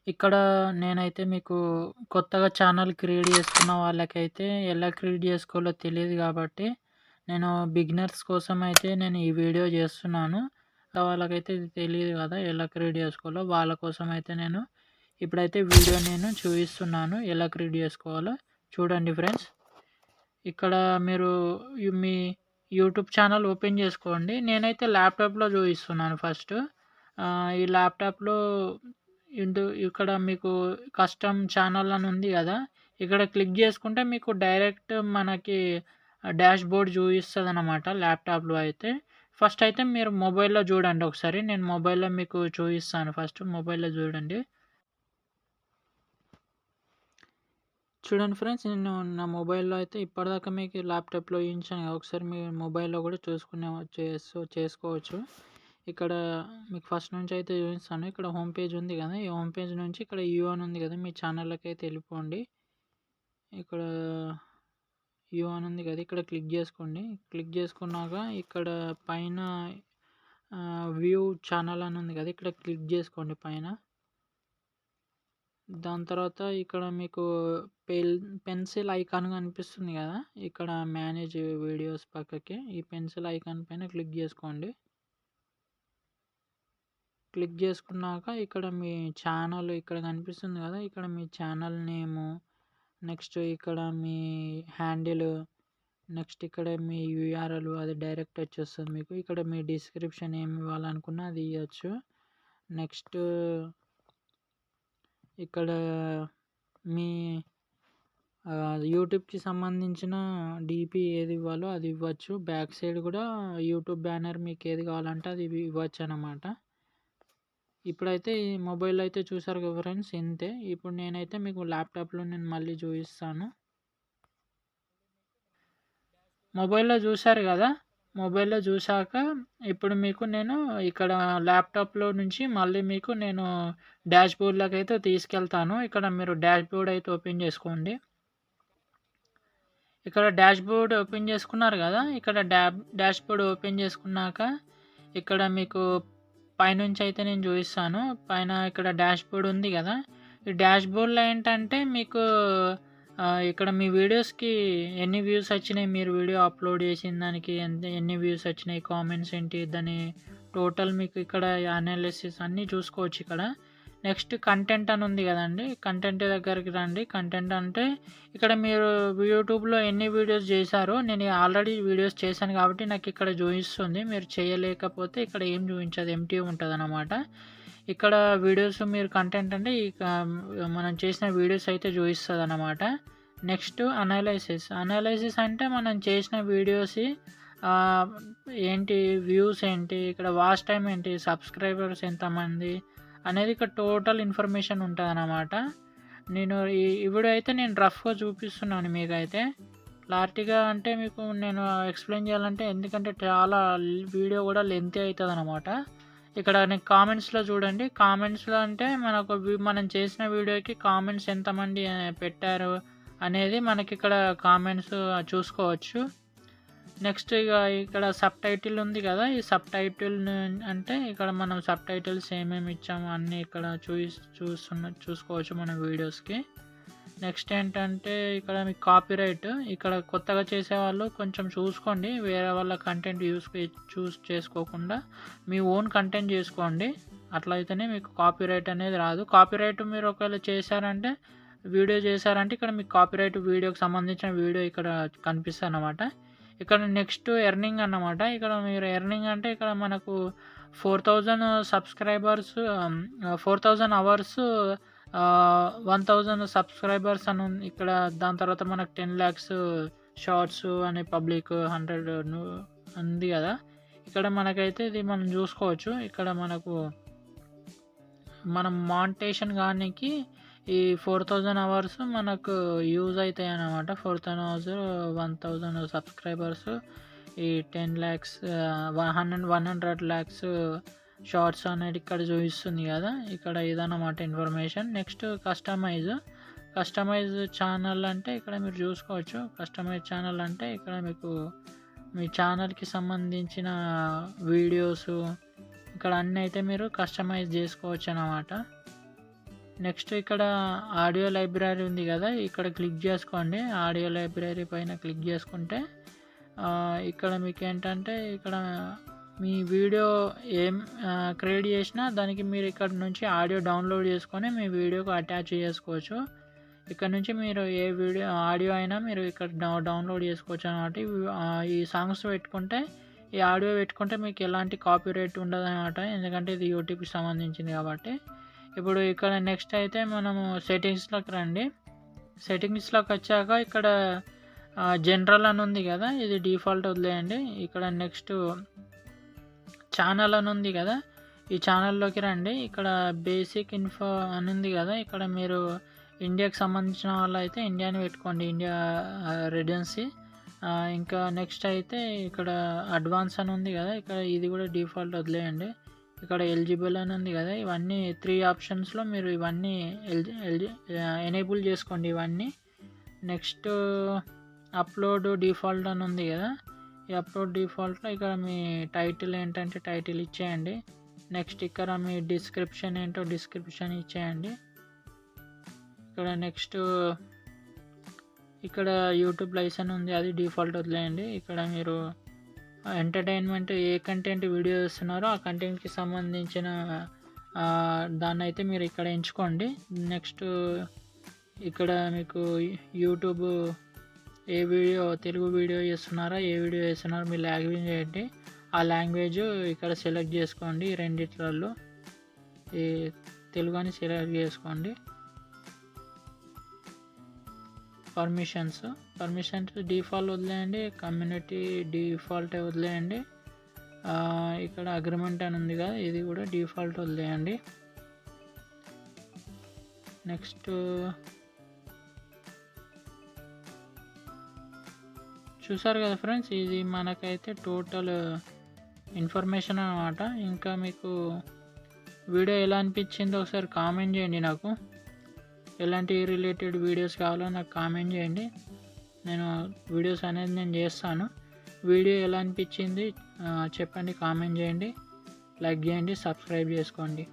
ఇక్కడ నేనైతే మీకు కొత్తగా ఛానల్ క్రియేట్ చేసుకున్న వాళ్ళకైతే ఎలా క్రియేట్ చేసుకోవాలో తెలీదు గాబట్టి, నేను బిగినర్స్ కోసం అయితే నేను ఈ వీడియో జేస్తున్నాను. వాళ్ళకైతే ఇది తెలీదు గదా! ఎలా క్రియేట్ చేసుకోవాలో. వాళ్ళ కోసం అయితే నేను ఇప్పుడైతే వీడియో నేను చూపిస్తున్నాను. ఎలా క్రియేట్ చేసుకోవాలో చూడండి ఫ్రెండ్స్. ఇక్కడ మీరు మీ యూట్యూబ్ ఛానల్ ఓపెన్ చేసుకోండి. నేనైతే ల్యాప్‌టాప్‌లో చూపిస్తున్నాను ఫస్టు. ఈ ల్యాప్‌టాప్‌లో ఇక్కడ మీకు కస్టమ్ ఛానల్ అని ఉంది గదా! ఇక్కడ క్లిక్ చేసుకుంటే మీకు డైరెక్ట్ మనకి డాష్‌బోర్డ్ చూపిస్తదనమాట ల్యాప్‌టాప్‌లో అయితే. ఫస్ట్ అయితే మీరు మొబైల్‌లో చూడండి ఒకసారి. నేను మొబైల్‌లో మీకు చూపిస్తాను ఫస్ట్. మొబైల్‌లో చూడండి. చూడండి ఫ్రెండ్స్, నేను నా మొబైల్‌లో అయితే ఇప్పటిదాకా మీకు ల్యాప్‌టాప్‌లో చూయించాను కదా! ఒకసారి మీ మొబైల్‌లో కూడా చేసుకోవచ్చు. ఇక్కడ మీకు ఫస్ట్ నుంచి అయితే చూపిస్తాను. ఇక్కడ హోమ్ పేజ్ ఉంది కదా! ఈ హోమ్ పేజ్ నుంచి ఇక్కడ యూ అని ఉంది కదా! మీ ఛానల్‌లోకి అయితే వెళ్ళిపోండి. ఇక్కడ యూ అని ఉంది కదా! ఇక్కడ క్లిక్ చేసుకోండి. క్లిక్ చేసుకున్నాక ఇక్కడ పైన వ్యూ ఛానల్ అని ఉంది కదా! ఇక్కడ క్లిక్ చేసుకోండి పైన. దాని తర్వాత ఇక్కడ మీకు పెన్సిల్ ఐకాన్ కనిపిస్తుంది కదా! ఇక్కడ మేనేజ్ వీడియోస్ పక్కకి ఈ పెన్సిల్ ఐకాన్ పైన క్లిక్ చేసుకోండి. క్లిక్ చేసుకున్నాక ఇక్కడ మీ ఛానల్ ఇక్కడ కనిపిస్తుంది కదా! ఇక్కడ మీ ఛానల్ నేము, నెక్స్ట్ ఇక్కడ మీ హ్యాండిల్, నెక్స్ట్ ఇక్కడ మీ యూఆర్ఎల్ అది డైరెక్ట్ వచ్చేస్తుంది మీకు. ఇక్కడ మీ డిస్క్రిప్షన్ ఏమి ఇవ్వాలనుకున్నా అది ఇవ్వచ్చు. నెక్స్ట్ ఇక్కడ మీ యూట్యూబ్‌కి సంబంధించిన డీపీ ఏది ఇవ్వాలో అది ఇవ్వచ్చు. బ్యాక్ సైడ్ కూడా యూట్యూబ్ బ్యానర్ మీకు ఏది కావాలంటే అది ఇవ్వచ్చనమాట. ఇప్పుడైతే ఈ మొబైల్‌లో అయితే చూసారు కదా ఫ్రెండ్స్ ఇంతే. ఇప్పుడు నేనైతే మీకు ల్యాప్‌టాప్‌లో నేను మళ్ళీ చూపిస్తాను. మొబైల్‌లో చూసారు కదా! మొబైల్‌లో చూసాక ఇప్పుడు మీకు నేను ఇక్కడ ల్యాప్‌టాప్‌లో నుంచి మళ్ళీ మీకు నేను డాష్‌బోర్డ్‌లోకి అయితే తీసుకెళ్తాను. ఇక్కడ మీరు డాష్‌బోర్డ్ అయితే ఓపెన్ చేసుకోండి. ఇక్కడ డాష్‌బోర్డ్ ఓపెన్ చేసుకున్నారు కదా! ఇక్కడ డాష్‌బోర్డ్ ఓపెన్ చేసుకున్నాక ఇక్కడ మీకు పైనుంచి అయితే నేను చూపిస్తాను. పైన ఇక్కడ డాష్‌బోర్డ్ ఉంది కదా! ఈ డాష్‌బోర్డ్‌లో ఏంటంటే మీకు ఇక్కడ మీ వీడియోస్‌కి ఎన్ని వ్యూస్ వచ్చినాయి, మీరు వీడియో అప్‌లోడ్ చేసిన దానికి ఎన్ని వ్యూస్ వచ్చినాయి, కామెంట్స్ ఏంటి, దాని టోటల్ మీకు ఇక్కడ అనాలిసిస్ అన్నీ చూసుకోవచ్చు ఇక్కడ. నెక్స్ట్ కంటెంట్ అని ఉంది కదండీ! కంటెంట్ దగ్గరికి రండి. కంటెంట్ అంటే ఇక్కడ మీరు యూట్యూబ్‌లో ఎన్ని వీడియోస్ చేశారో నేను ఆల్రెడీ వీడియోస్ చేశాను కాబట్టి నాకు ఇక్కడ చూపిస్తుంది. మీరు చేయలేకపోతే ఇక్కడ ఏం చూపించదు, ఎంప్టీ ఉంటదనమాట. ఇక్కడ వీడియోస్ మీరు కంటెంట్ అంటే ఇక మనం చేసిన వీడియోస్ అయితే చూపిస్తదనమాట. Next analysis. అనాలైసిస్ అంటే మనం చేసిన వీడియోస్ ఏంటి, వ్యూస్ ఏంటి, ఇక్కడ వాచ్ టైమ్ ఏంటి, సబ్స్క్రైబర్స్ ఎంతమంది అనేది ఇక్కడ టోటల్ ఇన్ఫర్మేషన్ ఉంటదనమాట. నేను ఈ వీడియో అయితే నేను రఫ్‌గా చూపిస్తున్నాను మీకైతే. క్లారిటీగా అంటే మీకు నేను ఎక్స్‌ప్లెయిన్ చేయాలంటే ఎందుకంటే చాలా వీడియో కూడా లెంతీ అయితదనమాట. ఇక్కడ నేను కామెంట్స్‌లో చూడండి. కామెంట్స్‌లో అంటే మనకు మనం చేసిన వీడియోకి కామెంట్స్ ఎంతమంది పెట్టారు అనేది మనకిక్కడ కామెంట్స్ చూసుకోవచ్చు. నెక్స్ట్ ఇక్కడ సబ్‌టైటిల్ ఉంది కదా! ఈ సబ్‌టైటిల్ అంటే ఇక్కడ మనం సబ్‌టైటిల్స్ ఏమేమి ఇచ్చామో అన్నీ ఇక్కడ చూసుకోవచ్చు మన వీడియోస్‌కి. నెక్స్ట్ ఏంటంటే ఇక్కడ మీకు కాపీరైట్. ఇక్కడ కొత్తగా చేసేవాళ్ళు కొంచెం చూసుకోండి. వేరే వాళ్ళ కంటెంట్ చూస్ చేసుకోకుండా మీ ఓన్ కంటెంట్ చేసుకోండి. అట్లయితేనే మీకు కాపీరైట్ అనేది రాదు. కాపీరైట్ మీరు ఒకవేళ చేశారంటే వీడియో చేశారంటే ఇక్కడ మీకు కాపీరైట్ వీడియోకి సంబంధించిన వీడియో ఇక్కడ కనిపిస్తదనమాట. ఇక్కడ నెక్స్ట్ ఎర్నింగ్ అన్నమాట. ఇక్కడ మీరు ఎర్నింగ్ అంటే ఇక్కడ మనకు 4000 సబ్స్క్రైబర్స్ 4000 అవర్స్ 1000 సబ్స్క్రైబర్స్ అని ఉంది. ఇక్కడ దాని తర్వాత మనకు 10 లాక్స్ షార్ట్స్ అనే పబ్లిక్ 100 ఉంది కదా! ఇక్కడ మనకైతే ఇది మనం చూసుకోవచ్చు. ఇక్కడ మనం మానిటైజేషన్ కానీకి ఈ 4000 అవర్స్ మనకు యూజ్ అవుతాయి అన్నమాట. 4000 అవర్స్ 1000 సబ్స్క్రైబర్స్ ఈ 10 లాక్స్ 100 లాక్స్ షార్ట్స్ అనేది ఇక్కడ చూపిస్తుంది కదా! ఇక్కడ ఇదన్నమాట ఇన్ఫర్మేషన్. నెక్స్ట్ కస్టమైజ్ ఛానల్ అంటే ఇక్కడ మీరు చూసుకోవచ్చు. కస్టమైజ్ ఛానల్ అంటే ఇక్కడ మీకు మీ ఛానల్‌కి సంబంధించిన వీడియోస్ ఇక్కడ అన్నీ అయితే మీరు కస్టమైజ్ చేసుకోవచ్చు అన్నమాట. నెక్స్ట్ ఇక్కడ ఆడియో లైబ్రరీ ఉంది కదా, ఇక్కడ క్లిక్ చేసుకోండి. ఆడియో లైబ్రరీ పైన క్లిక్ చేసుకుంటే ఇక్కడ మీకు ఏంటంటే ఇక్కడ మీ వీడియో ఏం క్రియేట్ చేసినా దానికి మీరు ఇక్కడ నుంచి ఆడియో డౌన్లోడ్ చేసుకొని మీ వీడియోకి అటాచ్ చేసుకోవచ్చు. ఇక్కడ నుంచి మీరు ఏ వీడియో ఆడియో అయినా మీరు ఇక్కడ డౌన్లోడ్ చేసుకోవచ్చు అన్నమాట. ఈ సాంగ్స్ పెట్టుకుంటే, ఈ ఆడియో పెట్టుకుంటే మీకు ఎలాంటి కాపీరైట్ ఉండదు అన్నమాట, ఎందుకంటే ఇది యూట్యూబ్కి సంబంధించింది కాబట్టి. ఇప్పుడు ఇక్కడ నెక్స్ట్ అయితే మనము సెట్టింగ్స్లోకి రండి. సెట్టింగ్స్లోకి వచ్చాక ఇక్కడ జనరల్ అని ఉంది కదా, ఇది డిఫాల్ట్ వదిలేయండి. ఇక్కడ నెక్స్ట్ ఛానల్ అని ఉంది కదా, ఈ ఛానల్లోకి రండి. ఇక్కడ బేసిక్ ఇన్ఫో అని ఉంది కదా, ఇక్కడ మీరు ఇండియాకి సంబంధించిన వాళ్ళు అయితే ఇండియాని పెట్టుకోండి, ఇండియా రెసిడెన్సీ. ఇంకా నెక్స్ట్ అయితే ఇక్కడ అడ్వాన్స్ అని ఉంది కదా, ఇక్కడ ఇది కూడా డిఫాల్ట్ వదిలేయండి. ఇక్కడ ఎలిజిబుల్ అని ఉంది కదా, ఇవన్నీ 3 ఆప్షన్స్లో మీరు ఇవన్నీ ఎనేబుల్ చేసుకోండి ఇవన్నీ. నెక్స్ట్ అప్లోడ్ డిఫాల్ట్ అని ఉంది కదా, ఈ అప్లోడ్ డిఫాల్ట్లో ఇక్కడ మీ టైటిల్ ఏంటంటే టైటిల్ ఇచ్చేయండి. నెక్స్ట్ ఇక్కడ మీ డిస్క్రిప్షన్ ఏంటో డిస్క్రిప్షన్ ఇచ్చేయండి. ఇక్కడ నెక్స్ట్ ఇక్కడ యూట్యూబ్ లైసెన్స్ ఉంది, అది డిఫాల్ట్ వదిలేయండి. ఇక్కడ మీరు ఎంటర్టైన్మెంట్ ఏ కంటెంట్ వీడియో ఇస్తున్నారో ఆ కంటెంట్కి సంబంధించిన దాన్ని అయితే మీరు ఇక్కడ ఎంచుకోండి. నెక్స్ట్ ఇక్కడ మీకు యూట్యూబ్ ఏ వీడియో తెలుగు వీడియో చేస్తున్నారో ఏ వీడియో చేస్తున్నారో మీ లాంగ్వేజ్ ఏంటి ఆ లాంగ్వేజ్ ఇక్కడ సెలెక్ట్ చేసుకోండి. ఈ రెండిట్లలో ఈ తెలుగు అని సెలెక్ట్ చేసుకోండి. పర్మిషన్స్ డిఫాల్ట్ వదిలేయండి, కమ్యూనిటీ డిఫాల్ట్ వదిలేయండి. ఇక్కడ అగ్రిమెంట్ అని ఉంది కదా, ఇది కూడా డిఫాల్ట్ వదిలేయండి. నెక్స్ట్ చూసారు కదా ఫ్రెండ్స్, ఇది మనకైతే టోటల్ ఇన్ఫర్మేషన్ అన్నమాట. ఇంకా మీకు వీడియో ఎలా అనిపించిందో ఒకసారి కామెంట్ చేయండి. నాకు ఎలాంటి రిలేటెడ్ వీడియోస్ కావాలో నాకు కామెంట్ చేయండి, నేను వీడియోస్ అనేది నేను చేస్తాను. వీడియో ఎలా అనిపించింది చెప్పండి, కామెంట్ చేయండి, లైక్ చేయండి, సబ్స్క్రైబ్ చేసుకోండి.